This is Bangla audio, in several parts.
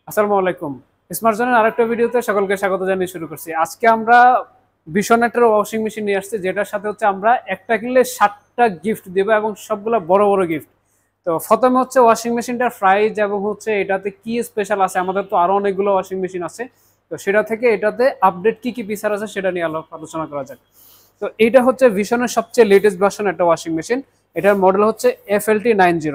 আসসালামু আলাইকুম। স্মার্ট জোনের আরেকটা ভিডিওতে সকলকে স্বাগত জানিয়ে শুরু করছি। আজকে আমরা বিশনেটের ওয়াশিং মেশিন নিয়ে আসছি, যেটার সাথে হচ্ছে আমরা একটা কিনলে 7টা গিফট দেবো এবং সবগুলো বড় বড় গিফট। তো প্রথমে হচ্ছে ওয়াশিং মেশিনটার প্রাইস এবং হচ্ছে এটাতে কি স্পেশাল আছে। আমাদের তো আরো অনেকগুলো ওয়াশিং মেশিন আছে, তো সেটা থেকে এটাতে আপডেট কি কি ফিচার আছে সেটা নিয়ে আলোচনা করা যাক। তো এইটা হচ্ছে ভিশনের সবচেয়ে লেটেস্ট ভার্সন একটা ওয়াশিং মেশিন। এটার মডেল হচ্ছে FLT90।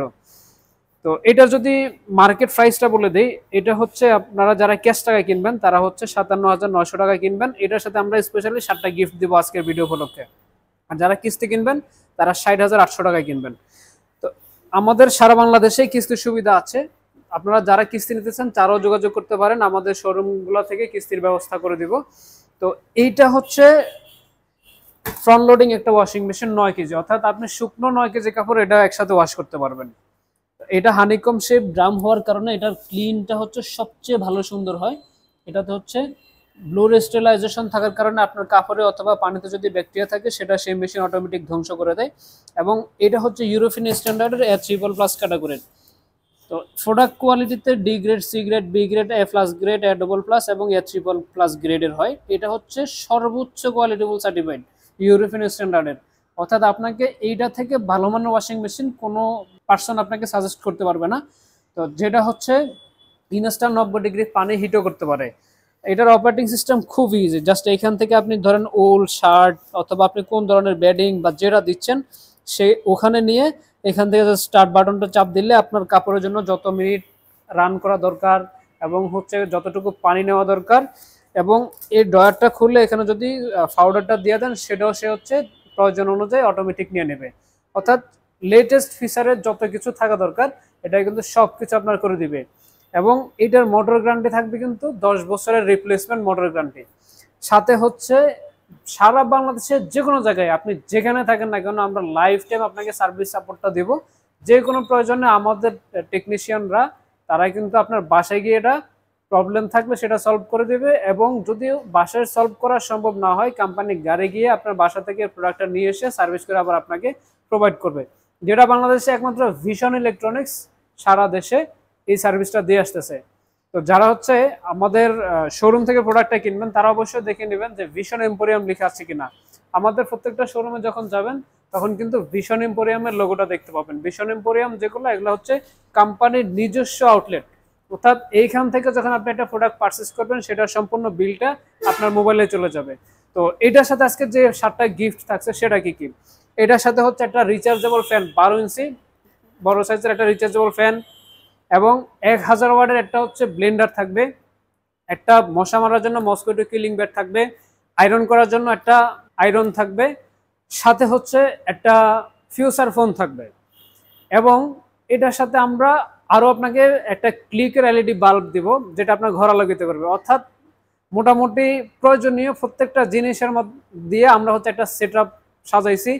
তো এটা যদি মার্কেট প্রাইসটা বলে দেই, এটা হচ্ছে আপনারা যারা ক্যাশ টাকায় কিনবেন তারা হচ্ছে 57,900 টাকায় কিনবেন। এটার সাথে আমরা স্পেশালি 7টা গিফট দিব আজকের ভিডিও উপলক্ষে। আর যারা কিস্তি কিনবেন তারা 60,800 টাকায় কিনবেন। তো আমাদের সারা বাংলাদেশে কিস্তির সুবিধা আছে। আপনারা যারা কিস্তি নিতে চান তারাও যোগাযোগ করতে পারেন, আমাদের শোরুমগুলো থেকে কিস্তির ব্যবস্থা করে দিব। তো এইটা হচ্ছে ফ্রন্ট লোডিং একটা ওয়াশিং মেশিন 9 কেজি, অর্থাৎ আপনি শুকনো 9 কেজি কাপড় এটা একসাথে ওয়াশ করতে পারবেন। এটা হানিকম শেপ ড্রাম হওয়ার কারণে এটার ক্লিনটা হচ্ছে সবচেয়ে ভালো সুন্দর হয়। এটাতে হচ্ছে ব্লু স্টেলাইজেশন থাকার কারণে আপনার কাপড়ে অথবা পানিতে যদি ব্যাকটেরিয়া থাকে সেটা সেই মেশিন অটোমেটিক ধ্বংস করে দেয়। এবং এটা হচ্ছে ইউরোপিয়ান স্ট্যান্ডার্ডের A++ ক্যাটাগরির। তো প্রোডাক্ট কোয়ালিটিতে D grade, C grade, B grade, A+ grade, A++ এবং A++ গ্রেডের হয়। এটা হচ্ছে সর্বোচ্চ কোয়ালিটিবল সার্টিফাইড ইউরোপিয়ান স্ট্যান্ডার্ডের। অর্থাৎ আপনাকে এইটা থেকে ভালো মানের ওয়াশিং মেশিন কোনো পার্সন আপনাকে সাজেস্ট করতে পারবে না। তো যেটা হচ্ছে ইনস্ট্যান্ট 90 ডিগ্রি পানি হিটও করতে পারে। এটার অপারেটিং সিস্টেম খুব ইজি। জাস্ট এখান থেকে আপনি ধরেন ওল শার্ট অথবা আপনি কোন ধরনের বেডিং বা যেটা দিচ্ছেন সে ওখানে নিয়ে এখান থেকে স্টার্ট বাটনটা চাপ দিলে আপনার কাপড়ের জন্য যত মিনিট রান করা দরকার এবং হচ্ছে যতটুকু পানি নেওয়া দরকার, এবং এই ড্রয়ারটা খুললে এখানে যদি পাউডারটা দিয়ে দেন সেটাও সে হচ্ছে প্রয়োজন অনুযায়ী অটোমেটিক নিয়ে নেবে। অর্থাৎ লেটেস্ট ফিচারের যত কিছু থাকা দরকার এটা কিন্তু সব কিছু আপনার করে দিবে। এবং এটার মোটর গ্যারান্টি থাকবে কিন্তু 10 বছরের রিপ্লেসমেন্ট মোটর গ্যারান্টি। সাথে হচ্ছে সারা বাংলাদেশের যে কোনো জায়গায় আপনি যেখানে থাকেন না কেন আমরা লাইফ টাইম আপনাকে সার্ভিস সাপোর্টটা দেবো। যে কোনো প্রয়োজনে আমাদের টেকনিশিয়ানরা তারা কিন্তু আপনার বাসায় গিয়ে এটা প্রবলেম থাকলে সেটা সলভ করে দেবে। এবং যদি বাসায় সলভ করা সম্ভব না হয় কোম্পানি গাড়ি গিয়ে আপনার বাসা থেকে প্রোডাক্টটা নিয়ে এসে সার্ভিস করে আবার আপনাকে প্রোভাইড করবে। যেটা বাংলাদেশে একমাত্র ভিশন ইলেকট্রনিক্স সারা দেশে এই সার্ভিসটা দিয়ে আসতেছে। তো যারা হচ্ছে আমাদের শোরুম থেকে প্রোডাক্টটা কিনবেন তারা অবশ্যই দেখে নেবেন যে ভিশন এম্পোরিয়াম লেখা আছে কিনা। আমাদের প্রত্যেকটা শোরুমে যখন যাবেন তখন কিন্তু ভিশন এম্পোরিয়ামের লোগোটা দেখতে পাবেন। ভিশন এম্পোরিয়াম যেগুলো এগুলো হচ্ছে কোম্পানির নিজস্ব আউটলেট। অর্থাৎ এইখান থেকে যখন আপনি একটা প্রোডাক্ট পারচেস করবেন সেটার সম্পূর্ণ বিলটা আপনার মোবাইলে চলে যাবে। তো এটার সাথে আজকে যে 7টা গিফট থাকছে সেটা কি কি, এটার সাথে হচ্ছে একটা রিচার্জেবল ফ্যান 12 ইঞ্চি বড় সাইজের একটা রিচার্জেবল ফ্যান, এবং 1000 ওয়াটের একটা হচ্ছে ব্লেন্ডার থাকবে, একটা মশা মারার জন্য মসকিটো কিলিং ব্যাট থাকবে, আয়রন করার জন্য একটা আয়রন থাকবে, সাথে হচ্ছে একটা ফিউচার ফোন থাকবে। এবং এটার সাথে আমরা আরো আপনাকে একটা ক্লিকের LED বাল্ব দিব যেটা আপনার ঘর আলোকিত করবে। অর্থাৎ মোটামুটি প্রয়োজনীয় প্রত্যেকটা জিনিসের মধ্যে দিয়ে আমরা হচ্ছে একটা সেটআপ সাজাইছি।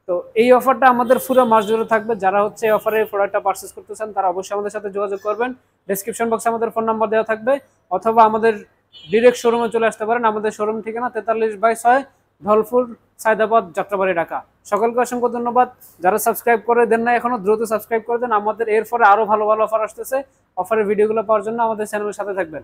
তো এই অফারটা আমাদের পুরো মাস জুড়ে থাকবে। যারা হচ্ছে এই অফারে প্রোডাক্টটা পারচেস করতে চান তারা অবশ্যই আমাদের সাথে যোগাযোগ করবেন। ডেসক্রিপশন বক্সে আমাদের ফোন নাম্বার দেওয়া থাকবে, অথবা আমাদের ডিরেক্ট শোরুমে চলে আসতে পারেন। আমাদের শোরুম ঠিকানা 43/6 ধলপুর, সায়দাবাদ, যাত্রাবাড়ি, ঢাকা। সকলকে অসংখ্য ধন্যবাদ। যারা সাবস্ক্রাইব করে দেন না এখনো দ্রুত সাবস্ক্রাইব করে দেন। আমাদের এরপরে আরো ভালো ভালো অফার আসতেছে। অফারের ভিডিওগুলো পাওয়ার জন্য আমাদের চ্যানেলের সাথে থাকবেন।